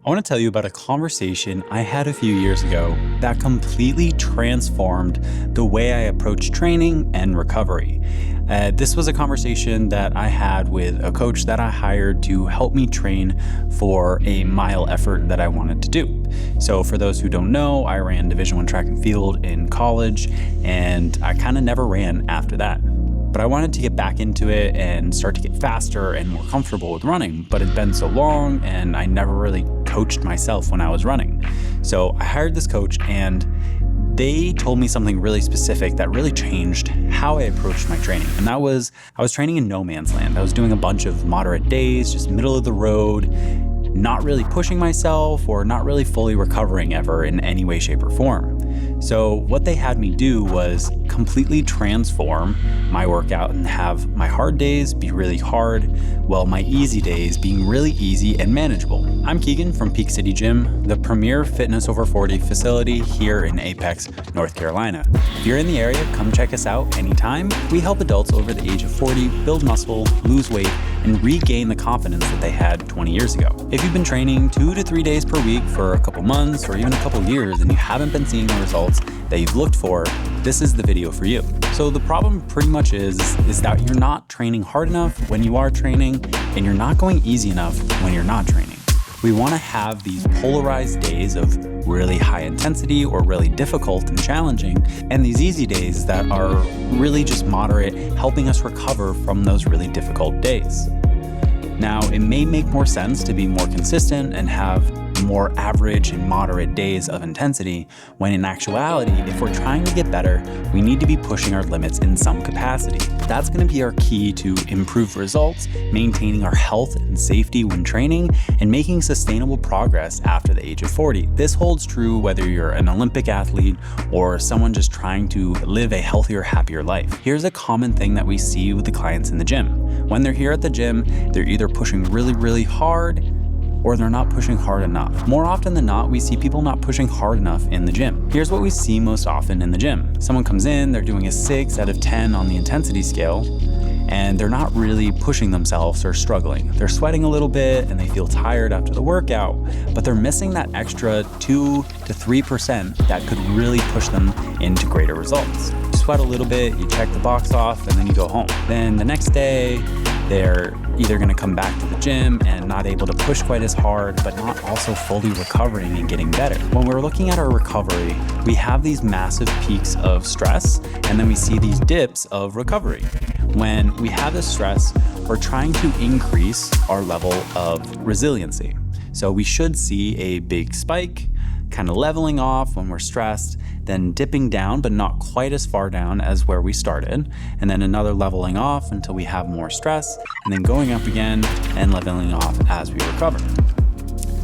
I want to tell you about a conversation I had a few years ago that completely transformed the way I approach training and recovery. This was a conversation that I had with a coach that I hired to help me train for a mile effort that I wanted to do. So for those who don't know, I ran Division I track and field in college, and I kind of never ran after that. But I wanted to get back into it and start to get faster and more comfortable with running, but it'd been so long and I never really coached myself when I was running. So I hired this coach, and they told me something really specific that really changed how I approached my training. And that was, I was training in no man's land. I was doing a bunch of moderate days, just middle of the road, not really pushing myself or not really fully recovering ever in any way, shape, or form. So what they had me do was completely transform my workout and have my hard days be really hard, while my easy days being really easy and manageable. I'm Keegan from Peak City Gym, the premier fitness over 40 facility here in Apex, North Carolina. If you're in the area, come check us out anytime. We help adults over the age of 40 build muscle, lose weight, and regain the confidence that they had 20 years ago. If you've been training 2 to 3 days per week for a couple months or even a couple years and you haven't been seeing the results that you've looked for, this is the video for you. So the problem pretty much is that you're not training hard enough when you are training, and you're not going easy enough when you're not training. We want to have these polarized days of really high intensity or really difficult and challenging, and these easy days that are really just moderate, helping us recover from those really difficult days. Now, it may make more sense to be more consistent and have more average and moderate days of intensity, when in actuality, if we're trying to get better, we need to be pushing our limits in some capacity. That's going to be our key to improve results, maintaining our health and safety when training, and making sustainable progress after the age of 40. This holds true whether you're an Olympic athlete or someone just trying to live a healthier, happier life. Here's a common thing that we see with the clients in the gym. When they're here at the gym, they're either pushing really, really hard, or they're not pushing hard enough. More often than not, we see people not pushing hard enough in the gym. Here's what we see most often in the gym. Someone comes in, they're doing a 6 out of 10 on the intensity scale, and they're not really pushing themselves or struggling. They're sweating a little bit and they feel tired after the workout, but they're missing that extra 2 to 3% that could really push them into greater results. You sweat a little bit, you check the box off, and then you go home. Then the next day, they're either going to come back to the gym and not able to push quite as hard, but not also fully recovering and getting better. When we're looking at our recovery, we have these massive peaks of stress, and then we see these dips of recovery. When we have this stress, we're trying to increase our level of resiliency. So we should see a big spike, kind of leveling off when we're stressed, then dipping down, but not quite as far down as where we started, and then another leveling off until we have more stress, and then going up again and leveling off as we recover.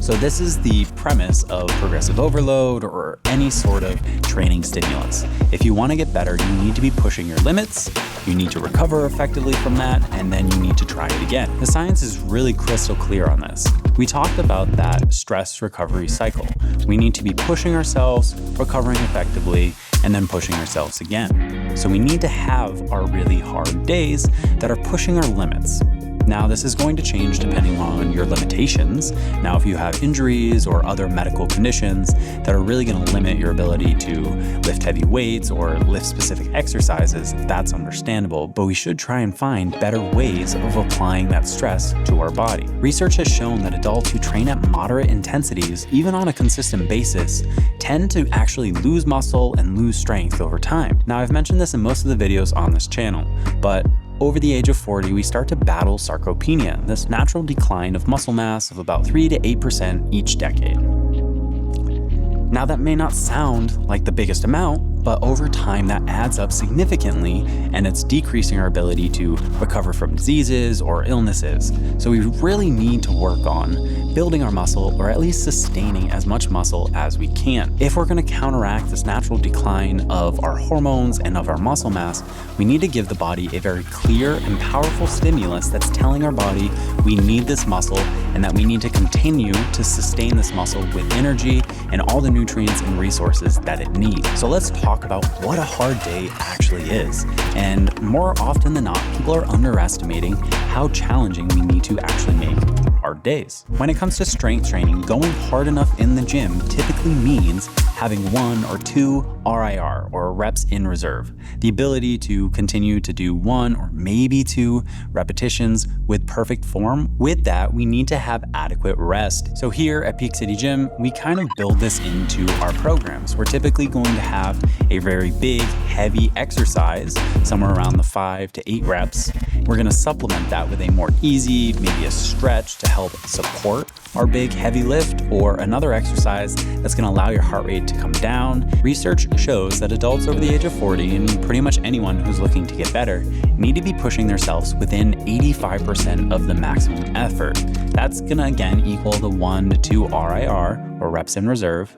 So this is the premise of progressive overload or any sort of training stimulus. If you want to get better, you need to be pushing your limits, you need to recover effectively from that, and then you need to try it again. The science is really crystal clear on this. We talked about that stress recovery cycle. We need to be pushing ourselves, recovering effectively, and then pushing ourselves again. So we need to have our really hard days that are pushing our limits. Now, this is going to change depending on your limitations. Now, if you have injuries or other medical conditions that are really going to limit your ability to lift heavy weights or lift specific exercises, that's understandable, but we should try and find better ways of applying that stress to our body. Research has shown that adults who train at moderate intensities, even on a consistent basis, tend to actually lose muscle and lose strength over time. Now, I've mentioned this in most of the videos on this channel, but over the age of 40, we start to battle sarcopenia, this natural decline of muscle mass of about 3 to 8% each decade. Now, that may not sound like the biggest amount, but over time that adds up significantly, and it's decreasing our ability to recover from diseases or illnesses. So we really need to work on building our muscle, or at least sustaining as much muscle as we can. If we're going to counteract this natural decline of our hormones and of our muscle mass, we need to give the body a very clear and powerful stimulus that's telling our body we need this muscle and that we need to continue to sustain this muscle with energy and all the nutrients and resources that it needs. So let's talk about what a hard day actually is. And more often than not, people are underestimating how challenging we need to actually make hard hard days. When it comes to strength training, going hard enough in the gym typically means having 1 or 2 RIR, or reps in reserve, the ability to continue to do 1 or maybe 2 repetitions with perfect form. With that, we need to have adequate rest. So here at Peak City Gym, we kind of build this into our programs. We're typically going to have a very big, heavy exercise, somewhere around the 5 to 8 reps. We're going to supplement that with a more easy, maybe a stretch to help support our big heavy lift, or another exercise that's going to allow your heart rate to come down. Research shows that adults over the age of 40, and pretty much anyone who's looking to get better, need to be pushing themselves within 85% of the maximum effort. That's going to again equal the 1 to 2 RIR, or reps in reserve.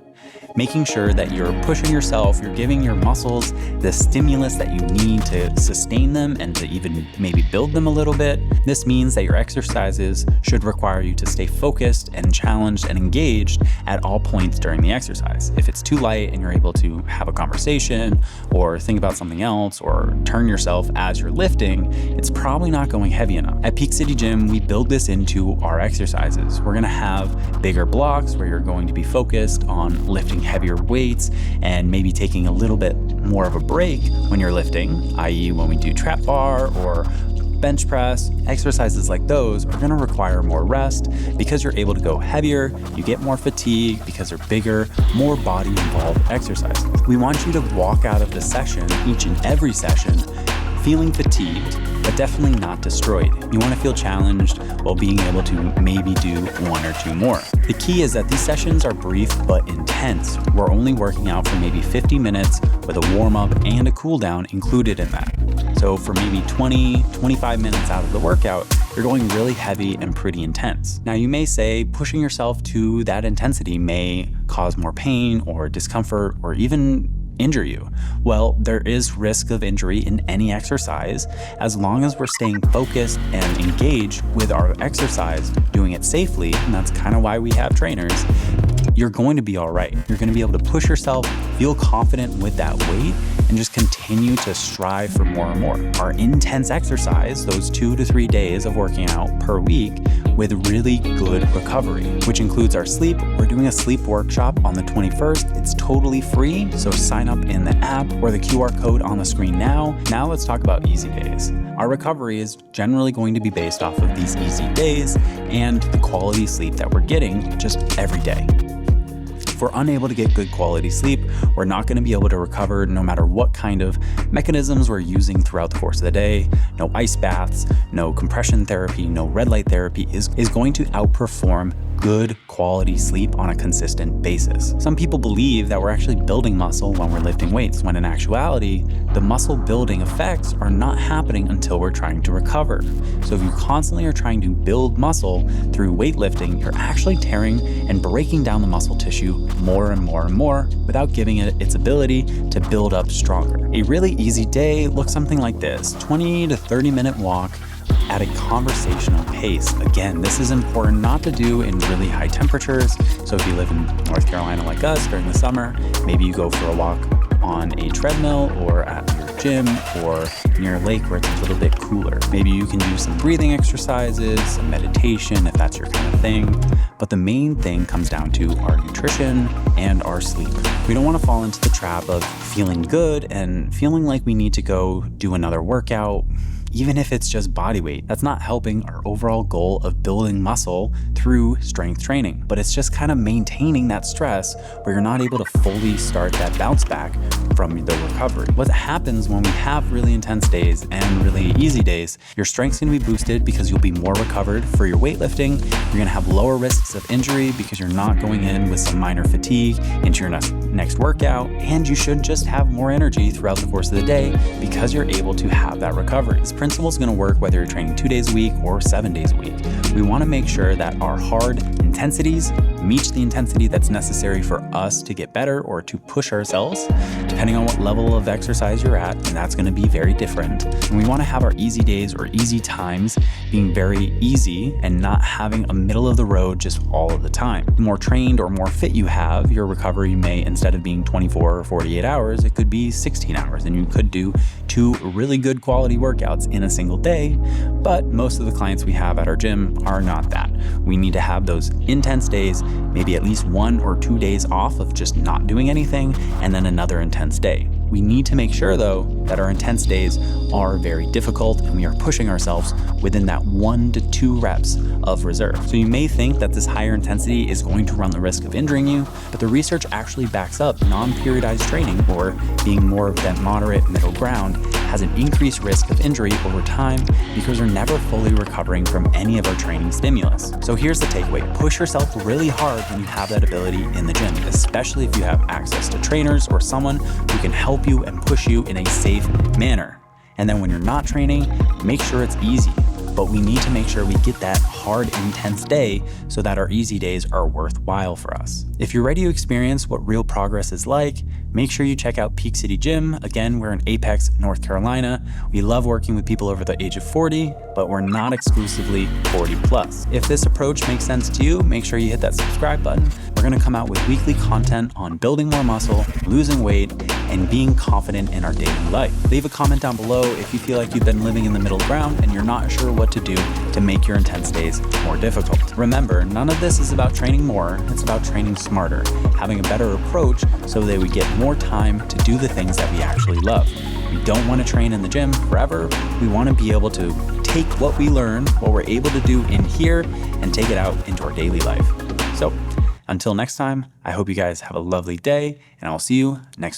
Making sure that you're pushing yourself, you're giving your muscles the stimulus that you need to sustain them and to even maybe build them a little bit. This means that your exercises should require you to stay focused and challenged and engaged at all points during the exercise. If it's too light and you're able to have a conversation or think about something else or turn yourself as you're lifting, it's probably not going heavy enough. At Peak City Gym, we build this into our exercises. We're gonna have bigger blocks where you're going to be focused on lifting heavier weights and maybe taking a little bit more of a break when you're lifting, i.e. when we do trap bar or bench press. Exercises like those are going to require more rest because you're able to go heavier, you get more fatigue because they're bigger, more body involved exercises. We want you to walk out of the session, each and every session, feeling fatigued, but definitely not destroyed. You want to feel challenged while being able to maybe do 1 or 2 more. The key is that these sessions are brief but intense. We're only working out for maybe 50 minutes with a warm-up and a cool-down included in that. So for maybe 20-25 minutes out of the workout, you're going really heavy and pretty intense. Now you may say pushing yourself to that intensity may cause more pain or discomfort or even injure you. Well, there is risk of injury in any exercise as long as we're staying focused and engaged with our exercise, doing it safely, and that's kind of why we have trainers. You're going to be all right. You're going to be able to push yourself, feel confident with that weight, and just continue to strive for more and more. Our intense exercise, those 2 to 3 days of working out per week with really good recovery, which includes our sleep. We're doing a sleep workshop on the 21st. It's totally free, so sign up in the app or the QR code on the screen now. Now let's talk about easy days. Our recovery is generally going to be based off of these easy days and the quality sleep that we're getting just every day. If we're unable to get good quality sleep, we're not going to be able to recover no matter what kind of mechanisms we're using throughout the course of the day. No ice baths, no compression therapy, no red light therapy is going to outperform good quality sleep on a consistent basis. Some people believe that we're actually building muscle when we're lifting weights, when in actuality, the muscle building effects are not happening until we're trying to recover. So if you constantly are trying to build muscle through weightlifting, you're actually tearing and breaking down the muscle tissue more and more and more without giving it its ability to build up stronger. A really easy day looks something like this: 20 to 30 minute walk at a conversational pace. Again, this is important not to do in really high temperatures. So if you live in North Carolina like us during the summer, maybe you go for a walk on a treadmill or at your gym or near a lake where it's a little bit cooler. Maybe you can do some breathing exercises, some meditation if that's your kind of thing. But the main thing comes down to our nutrition and our sleep. We don't want to fall into the trap of feeling good and feeling like we need to go do another workout, even if it's just body weight. That's not helping our overall goal of building muscle through strength training, but it's just kind of maintaining that stress where you're not able to fully start that bounce back from the recovery. What happens when we have really intense days and really easy days, your strength's gonna be boosted because you'll be more recovered for your weightlifting. You're gonna have lower risks of injury because you're not going in with some minor fatigue into your next workout, and you should just have more energy throughout the course of the day because you're able to have that recovery. This principle is going to work whether you're training 2 days a week or 7 days a week. We want to make sure that our hard intensities meet the intensity that's necessary for us to get better or to push ourselves, depending on what level of exercise you're at, and that's going to be very different. And we want to have our easy days or easy times being very easy and not having a middle of the road just all of the time. The more trained or more fit you have, your recovery may, instead of being 24 or 48 hours, it could be 16 hours, and you could do 2 really good quality workouts clients in a single day, but most of the clients we have at our gym are not that. We need to have those intense days, maybe at least 1 or 2 days off of just not doing anything, and then another intense day. We need to make sure, though, that our intense days are very difficult and we are pushing ourselves within that 1 to 2 reps of reserve. So you may think that this higher intensity is going to run the risk of injuring you, but the research actually backs up non-periodized training, or being more of that moderate middle ground, has an increased risk of injury over time because we're never fully recovering from any of our training stimulus. So here's the takeaway: push yourself really hard when you have that ability in the gym, especially if you have access to trainers or someone who can help you and push you in a safe manner. And then when you're not training, make sure it's easy. But we need to make sure we get that hard, intense day so that our easy days are worthwhile for us. If you're ready to experience what real progress is like, make sure you check out Peak City Gym. Again, we're in Apex, North Carolina. We love working with people over the age of 40, but we're not exclusively 40 plus. If this approach makes sense to you, make sure you hit that subscribe button. We're gonna come out with weekly content on building more muscle, losing weight, and being confident in our daily life. Leave a comment down below if you feel like you've been living in the middle ground and you're not sure what to do to make your intense days more difficult. Remember, none of this is about training more, it's about training smarter, having a better approach so that we get more time to do the things that we actually love. We don't want to train in the gym forever. We want to be able to take what we learn, what we're able to do in here, and take it out into our daily life. So until next time, I hope you guys have a lovely day, and I'll see you next week.